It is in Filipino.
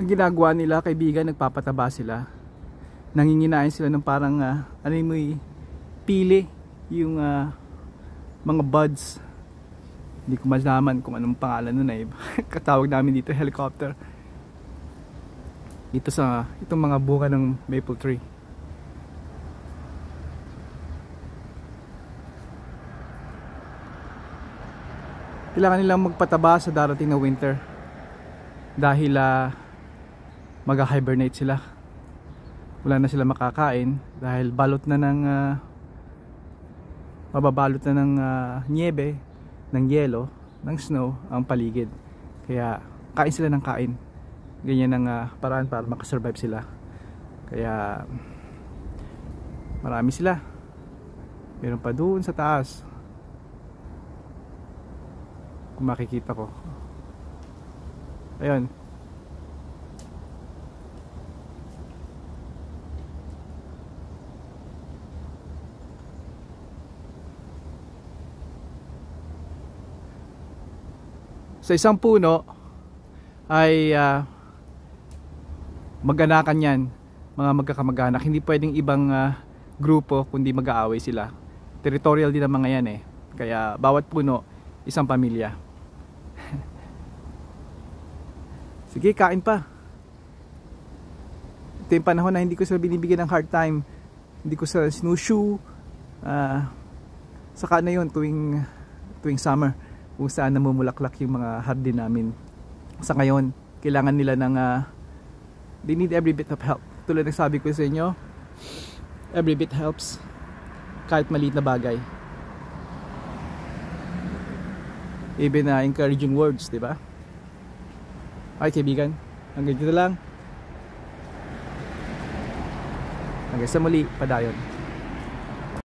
Ang ginagawa nila, kaibigan, nagpapataba sila. Nanginginain sila ng parang ano mo, pili yung mga buds. Hindi ko malaman kung anong pangalan nun eh. Katawag namin dito helicopter. Dito sa itong mga bunga ng maple tree. Kailangan nilang magpataba sa darating na winter dahil mag-hibernate sila. Wala na sila makakain dahil balot na ng mababalot na ng niebe, ng yelo, ng snow ang paligid. Kaya kain sila ng kain. Ganyan ang paraan para makasurvive sila. Kaya marami sila. Meron pa doon sa taas. Kung makikita ko. Ayun. Sa isang puno ay mag-anakan yan, mga magkakamag-anak. Hindi pwedeng ibang grupo kundi mag-aaway sila. Territorial din ang mga yan eh. Kaya bawat puno, isang pamilya. Sige, kain pa. Ito yung panahon na hindi ko sila binibigyan ng hard time. Hindi ko sila snowshoe. Saka na yun tuwing summer, kung saan namumulaklak yung mga hardin namin. Sa ngayon, kailangan nila ng they need every bit of help. Tulad ng sabi ko sa inyo, every bit helps. Kahit maliit na bagay. Even encouraging words, di ba? Okay, kaibigan, hanggang dito lang. Hanggang sa muli, padayon.